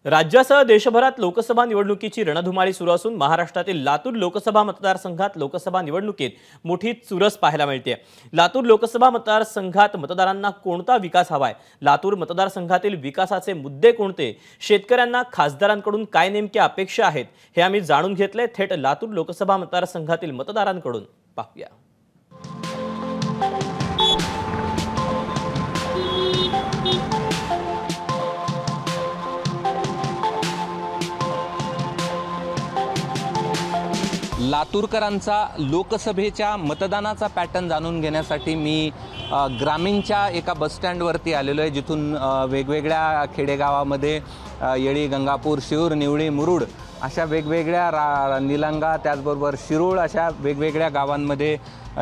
राज्यासह देशभरात लोकसभा निवडणुकीची रणधुमाळी सुरू असून महाराष्ट्रातील लातूर लोकसभा मतदारसंघात लोकसभा निवडणुकीत मोठी चुरस पाहायला मिळते। लातूर लोकसभा मतदारसंघात मतदारांना कोणता विकास हवाय, लातूर मतदारसंघातील विकासाचे मुद्दे कोणते, शेतकऱ्यांना खासदारांकडून काय नेमक्या अपेक्षा आहेत हे आम्ही जाणून घेतले। थेट लातूर लोकसभा मतदारसंघातील मतदारांकडून पाहूया। लातूरकरांचा लोकसभेच्या मतदानाचा पॅटर्न जाणून घेण्यासाठी मी ग्रामीणच्या एका बसस्टँडवरती आलेलो आहे, जिथून वेगवेगळ्या खेडेगावामध्ये येळी, गंगापूर, शिरूर, निवळी, मुरुड अशा वेगवेगळ्या निलंगा, त्याचबरोबर शिरोळ अशा वेगवेगळ्या गावांमध्ये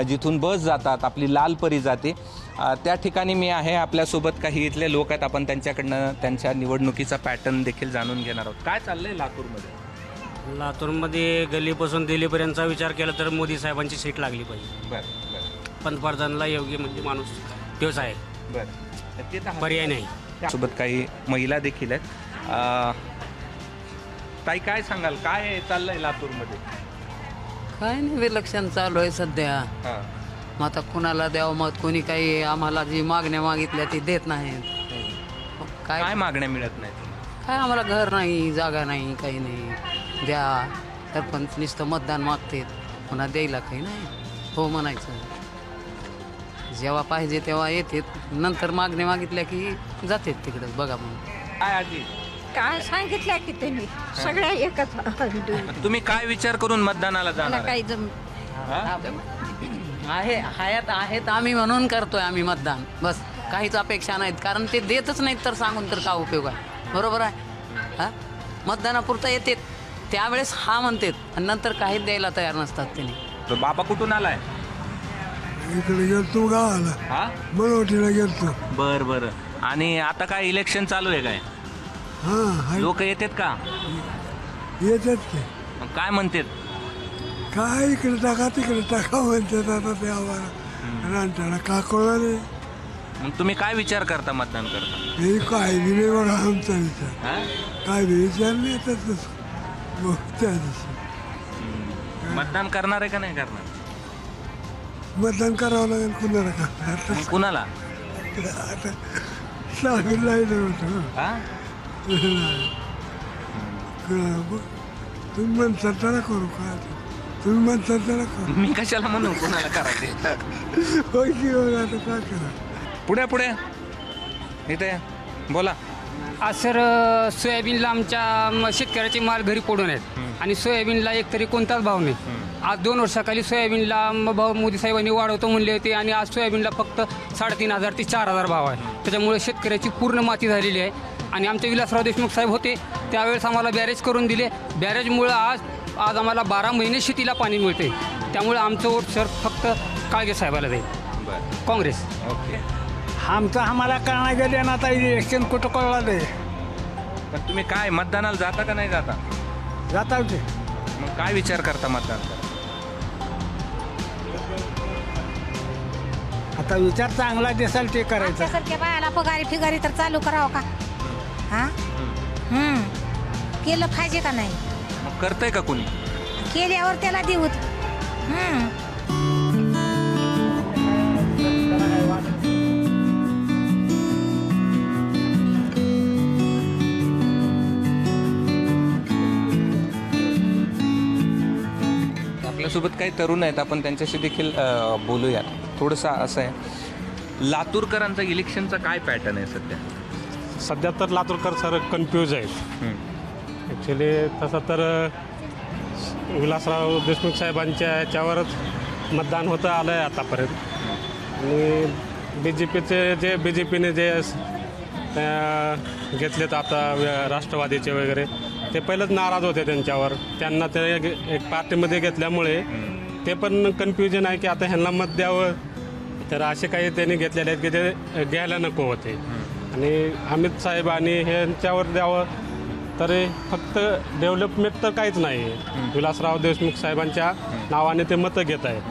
जिथून बस जातात, आपली लालपरी जाते, त्या ठिकाणी मी आहे। आपल्यासोबत काही इथले लोक आहेत, आपण त्यांच्याकडनं त्यांच्या निवडणुकीचा पॅटर्न देखील जाणून घेणार आहोत। काय चाललंय लातूरमध्ये? लातूरमध्ये गल्लीपासून दिल्लीपर्यंतचा विचार केला तर मोदी साहेबांची सीट लागली पाहिजे। बरं पंतप्रधानाला योग्य म्हणजे माणूस तोच आहे, बरं, पर्याय नाही। सोबत काही महिला देखील आहेत। ताई, काय सांगाल, काय चाललंय लातूरमध्ये? काय नाही, इलेक्शन चालू आहे सध्या। मग आता कुणाला द्यावं मत, कोणी काही आम्हाला जी मागण्या मागितल्या ती देत नाहीत। काय मागण्या मिळत नाहीत? काय आम्हाला घर नाही, जागा नाही, काही नाही, द्या। सरपंच नुसतं मतदान मागते, पुन्हा द्यायला काही नाही, हो म्हणायचं। जेव्हा पाहिजे तेव्हा येते, नंतर मागण्या मागितल्या की जाते तिकडं बघा म्हणून। काय आजी, काय सांगितलं की त्यांनी सगळ्या एकच तुम्ही काय विचार करून मतदानाला जाणार? काही आहेत आम्ही म्हणून करतोय आम्ही मतदान, बस। काहीच अपेक्षा नाहीत, कारण ते देतच नाहीत तर सांगून तर का उपयोग आहे? बरोबर आहे। हां, मतदानापुरता येते त्यावेळेस हा म्हणतात आणि नंतर काहीच द्यायला तयार नसतात त्यांनी। बाबा कुठून आलाय? इकडे गेलतो गावाला, हा, मनोटीला गेलतो। बरं। आणि आता काय इलेक्शन चालू आहे काय? हां, लोक येतात का? येतात की। मग काय म्हणतात? काय इकडे टाका तिकडे टाका म्हणतात। आता ते आम्हाला रानट्याला का कळलं नाही। मग तुम्ही काय विचार करता मतदान करता? हे काय बी नाही बघा आमचा विचार, हा? काय बी विचार नाही येतात त्या दिवशी। मतदान करणार आहे का नाही करणार? मतदान करावं लागेल कुणाला का मग कुणाला? आता सांगून राहिलं होतं। हा? तुम्ही म्हणतात त्याला करू का? तुम्ही म्हणतात त्याला करू। मी कशाला म्हणू कुणाला करायचे? होय की हो, आता काय करा। पुढे इथे बोला। आज सर सोयाबीनला आमच्या शेतकऱ्याचे माल घरी पडून आहेत आणि सोयाबीनला एकतरी कोणताच भाव नाही। आज 2 वर्षाखाली सोयाबीनला भाव मोदी साहेबांनी वाढवतो म्हणले होते आणि आज सोयाबीनला फक्त 3,500 ते 4,000 भाव आहे। त्याच्यामुळे शेतकऱ्याची पूर्ण माती झालेली आहे। आणि आमचे विलासराव देशमुख साहेब होते त्यावेळेस आम्हाला बॅरेज करून दिले। बॅरेजमुळं आज आम्हाला 12 महिने शेतीला पाणी मिळते। त्यामुळे आमचं वोट सर फक्त काळगे साहेबाला जाईल, काँग्रेस। ओके, आमचं आम्हाला कळणार गेले ना आता इलेक्शन कुठं कळलं ते। पण तुम्ही काय मतदानाला जाता का नाही जाता? जाता होते। मग काय विचार करता मतदान? आता विचार चांगला दिसेल ते करायचं। आमच्यासारख्या बायाला पगारी फिगारी तर चालू करावं का? हा, केलं पाहिजे का नाही? मग करतंय का कोणी? केल्यावर त्याला देऊत। आपल्यासोबत काही तरुण आहेत, आपण त्यांच्याशी देखील बोलूयात। थोडंसं असं आहे, लातूरकरांचा इलेक्शनचा काय पॅटर्न आहे सध्या? सध्या तर लातूरकर सर कन्फ्यूज आहेत ॲक्च्युली। तसं तर विलासराव देशमुख साहेबांच्या याच्यावरच मतदान होतं आलं आहे आतापर्यंत। आणि बी जे पीने जे घेतलेत आता राष्ट्रवादीचे वगैरे, ते पहिलंच नाराज होते त्यांच्यावर। त्यांना ते एक पार्टीमध्ये घेतल्यामुळे ते पण कन्फ्युजन आहे की आता ह्यांना मत द्यावं, तर असे काही त्यांनी घेतलेले आहेत की ते घ्यायला नको होते। आणि अमित साहेब आणि ह्यांच्यावर द्यावं, तर फक्त डेव्हलपमेंट तर काहीच नाही आहे। विलासराव देशमुख साहेबांच्या नावाने ते मतं घेत आहेत,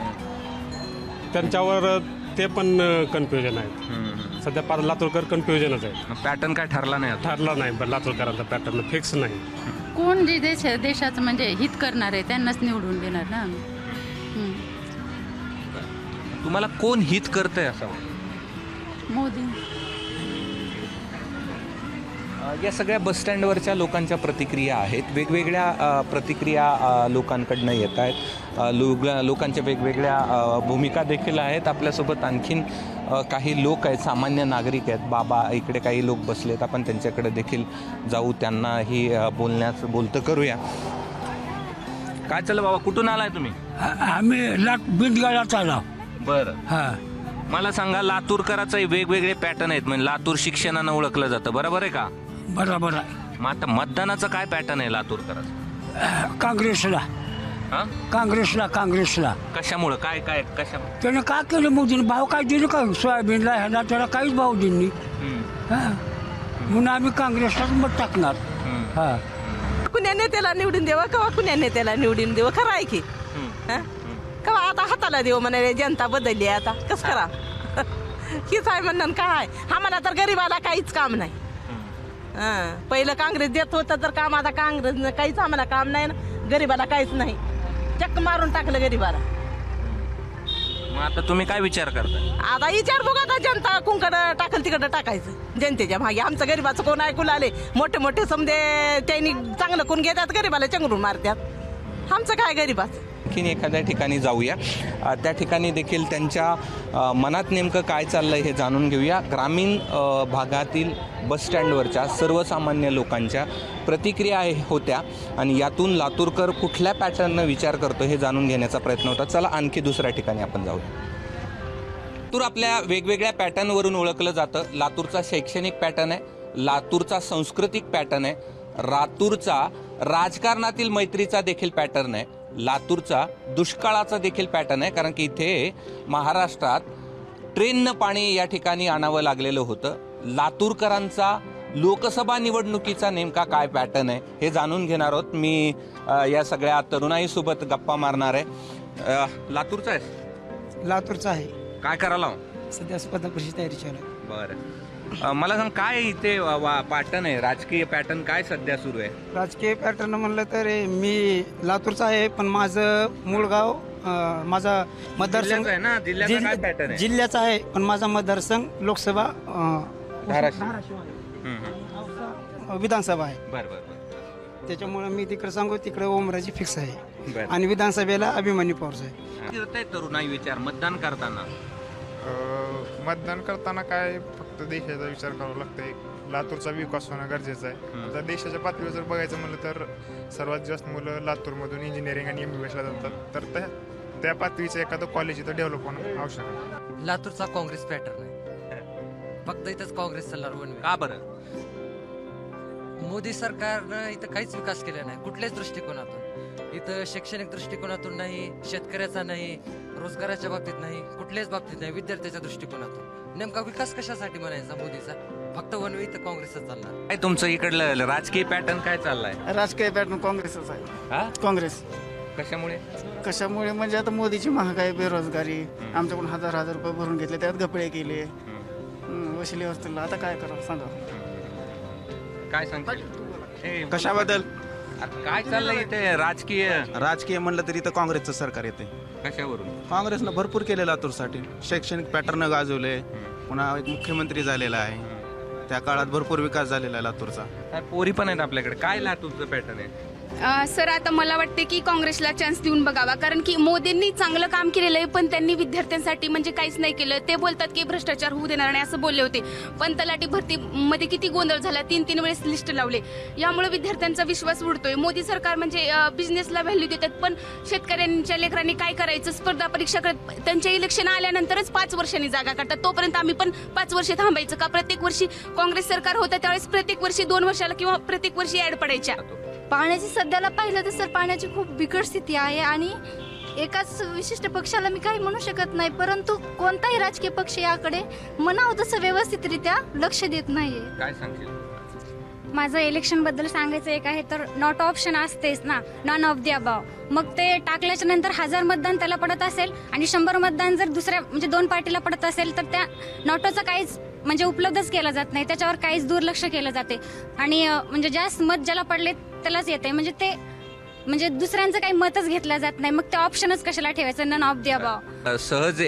त्यांच्यावर ते पण कन्फ्युजन आहेत। सध्या लातूरकर कन्फ्युजनच आहे. पॅटर्न काय ठरला नाही आता? ठरला नाही लातूरकरांचा पॅटर्न फिक्स नाही. कोण जे देशाचं म्हणजे हित करणार आहे त्यांनाच निवडून देणार ना आम्ही. तुम्हाला कोण हित करतंय असं वाटतं? मोदी. या सगळ्या बसस्टँडवरच्या लोकांच्या प्रतिक्रिया आहेत. वेगवेगळ्या प्रतिक्रिया लोकांकडनं येत आहेत. लोकांच्या वेगवेगळ्या भूमिका देखील आहेत. आपल्यासोबत आणखीन काही लोक आहेत, सामान्य नागरिक आहेत. बाबा इकडे काही लोक बसलेत, आपण त्यांच्याकडे देखील जाऊ, त्यांनाही बोलतं करूया. काय चाललं बाबा, कुठून आलाय तुम्ही? आम्ही बिंदगडात आलो. बरं, हा. मला सांगा, लातूरकराचे वेगवेगळे पॅटर्न आहेत, म्हणजे लातूर शिक्षणानं ओळखलं जातं, बरोबर आहे का? बरोबर आहे. मग आता मतदानाचं काय पॅटर्न आहे लातूरकराचं? काँग्रेसला. हा? काँग्रेसला. कशामुळं? काय काय कशा? त्यानं का केलं मोदीने? भाव काय दिले का सोयाबीनला ह्याला त्याला काहीच भाव दिली. म्हणून आम्ही काँग्रेसलाच मत टाकणार. हा. कुण्या नेत्याला निवडून देवा कवा कुण्या नेत्याला निवडून देवा, खरं आहे की? कवा आता हाताला देऊ म्हणे, जनता बदलली आता, कसं करा? हीच आहे म्हणणं काय? आम्हाला तर गरीबाला काहीच काम नाही. पहिलं काँग्रेस देत होतं तर काम, आता काँग्रेसनं काहीच आम्हाला काम नाही ना. गरीबाला काहीच नाही, चक्क मारून टाकलं गरीबाला. मग आता तुम्ही काय विचार करताय? आता विचार बघा, आता जनता कुंकडं टाकल तिकडं टाकायचं. जनतेच्या मागे आमचं गरीबाचं कोण ऐकून आले? मोठे मोठे समजे त्यांनी चांगलं कोण घेतात, गरीबाला चंगरून मारतात. आमचं काय गरीबाचं? आणखीन एखाद्या ठिकाणी जाऊया, त्या ठिकाणी देखील त्यांच्या मनात नेमकं काय चाललंय हे जाणून घेऊया. ग्रामीण भागातील बसस्टँडवरच्या सर्वसामान्य लोकांच्या प्रतिक्रिया होत्या आणि यातून लातूरकर कुठल्या पॅटर्ननं विचार करतो हे जाणून घेण्याचा प्रयत्न होता. चला आणखी दुसऱ्या ठिकाणी आपण जाऊया. लातूर आपल्या वेगवेगळ्या पॅटर्नवरून ओळखलं जातं. लातूरचा शैक्षणिक पॅटर्न आहे, लातूरचा सांस्कृतिक पॅटर्न आहे, लातूरचा राजकारणातील मैत्रीचा देखील पॅटर्न आहे, लातूरचा दुष्काळाचा देखील पॅटर्न आहे. कारण की इथे महाराष्ट्रात ट्रेननं पाणी या ठिकाणी आणावं लागलेलं होतं. लातूरकरांचा लोकसभा निवडणुकीचा नेमका काय पॅटर्न आहे हे जाणून घेणार आहोत. मी या सगळ्या तरुणाईसोबत गप्पा मारणार आहे. लातूरचा आहे? लातूरचा आहे. काय करायला? सध्या स्पर्धा परीक्षेची तयारी चालू आहे. बरं, मला सांग, काय इथे पॅटर्न आहे, राजकीय पॅटर्न काय सध्या सुरू आहे? राजकीय पॅटर्न म्हणलं तर मी लातूरचा आहे, पण माझं मूळ गाव माझा मतदारसंघ आहे ना. जिल्ह्याचा काय पॅटर्न आहे? जिल्ह्याचा आहे, पण माझा मतदारसंघ लोकसभा विधानसभा आहे. बरं. त्याच्यामुळे मी तिकडे सांगू, तिकडे ओमराजी फिक्स आहे आणि विधानसभेला अभिमन्यू पवार आहे. तरुणाई विचार मतदान करताना काय फक्त देशाचा विचार करावा लागतंय. लातूरचा विकास होणं गरजेचं आहे. आता देशाच्या पातळीवर जर बघायचं म्हणलं तर सर्वात जास्त मुलं लातूरमधून इंजिनिअरिंग आणि MBBSला जातात, तर त्या पातळीचं एखादं कॉलेज इथं डेव्हलप होणं आवश्यक आहे. लातूरचा काँग्रेस पॅटर्न आहे, फक्त इथंच काँग्रेस चालणार. का बरं? मोदी सरकारनं इथं काहीच विकास केला नाही कुठल्याच दृष्टिकोनातून. इथं शैक्षणिक दृष्टिकोनातून नाही, शेतकऱ्याचा नाही, रोजगाराच्या बाबतीत नाही, कुठल्याच बाबतीत नाही, विद्यार्थ्याच्या दृष्टिकोनातून. नेमका विकास कशासाठी म्हणायचा मोदीचा? फक्त वन वे इथं काँग्रेसच चालणार. काय तुमचं इकडलं राजकीय पॅटर्न काय चाललाय? राजकीय पॅटर्न काँग्रेसच आहे. काँग्रेस. कशामुळे म्हणजे आता मोदीची महागाई, बेरोजगारी, आमच्याकडून हजार रुपये भरून घेतले, त्यात गपळे केले, वशिलेवर चाललं. आता काय करावं सांगा? काय सांगता? कशाबद्दल काय चाललंय इथे? राजकीय म्हणलं तरी इथं काँग्रेसचं सरकार येते. कशावरून? काँग्रेसनं भरपूर केले लातूरसाठी, शैक्षणिक पॅटर्न गाजवले, पुन्हा एक मुख्यमंत्री झालेला आहे, त्या काळात भरपूर विकास झालेला आहे लातूरचा. पोरी पण आहेत आपल्याकडे. काय लातूरचं पॅटर्न आहे? सर, आता मला वाटते की काँग्रेसला चान्स देऊन बघावा, कारण की मोदींनी चांगलं काम केलेलं आहे, पण त्यांनी विद्यार्थ्यांसाठी म्हणजे काहीच नाही केलं. ते बोलतात की भ्रष्टाचार होऊ देणार नाही असं बोलले होते, पण तलाठी भरतीमध्ये किती गोंधळ झाला, 3 वेळेस लिस्ट लावले. यामुळे विद्यार्थ्यांचा विश्वास उडतोय. मोदी सरकार म्हणजे बिझनेसला व्हॅल्यू देतात, पण शेतकऱ्यांच्या लेकरांनी काय करायचं? स्पर्धा परीक्षा करत, त्यांच्या इलेक्शन आल्यानंतरच 5 वर्षांनी जागा काढतात. तोपर्यंत आम्ही पण 5 वर्ष थांबायचं का? प्रत्येक वर्षी काँग्रेस सरकार होतं त्यावेळेस प्रत्येक वर्षी 2 वर्षाला किंवा प्रत्येक वर्षी ऍड पडायच्या. पाण्याची सध्याला पाहिलं तर सर, पाण्याची खूप बिकट स्थिती आहे आणि एकाच विशिष्ट पक्षाला मी काही म्हणू शकत नाही, परंतु कोणताही राजकीय पक्ष याकडे म्हणावं तसं व्यवस्थितरित्या लक्ष देत नाहीये. काय सांगशील? माझं इलेक्शन बद्दल सांगायचं एक आहे तर नॉट ऑप्शन असतेच ना, नॉन ऑफ द अबाव. मग ते टाकल्याच्या नंतर 1000 मतदान त्याला पडत असेल आणि 100 मतदान जर दुसऱ्या म्हणजे 2 पार्टीला पडत असेल तर त्या नॉटोचा काहीच म्हणजे उपलब्धच केला जात नाही, त्याच्यावर काहीच दुर्लक्ष केलं जाते आणि म्हणजे जास्त मत ज्याला पडले त्यालाच येते, म्हणजे ते म्हणजे दुसऱ्यांचं काही मतच घेतलं जात नाही, मग ते ऑप्शनच कशाला ठेवायचं, नन ऑफ द अबाव. सहज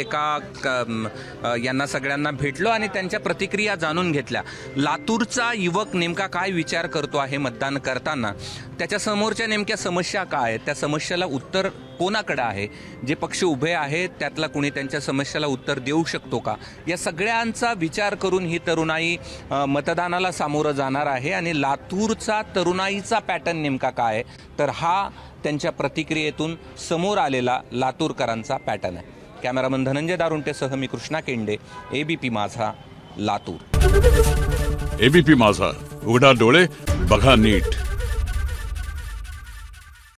यांना सगळ्यांना भेटलो आणि त्यांच्या प्रतिक्रिया जाणून घेतल्या. लातूरचा युवक नेमका काय विचार करतो आहे मतदान करताना, त्याच्या समोरच्या नेमक्या समस्या काय आहेत, त्या समस्याला उत्तर कोणाकडे आहे, जे पक्ष उभे आहेत त्यातला कुणी त्यांच्या समस्याला उत्तर देऊ शकतो का, या सगळ्यांचा विचार करून ही तरुणाई मतदानाला सामोरं जाणार आहे. आणि लातूरचा तरुणाईचा पॅटर्न नेमका काय आहे, तर हा त्यांच्या प्रतिक्रियेतून समोर आलेला लातूरकरांचा पॅटर्न आहे. कॅमेरामन धनंजय दारुंटेसह मी कृष्णा केंडे, एबीपी माझा, लातूर. एबीपी माझा, उघडा डोळे बघा नीट.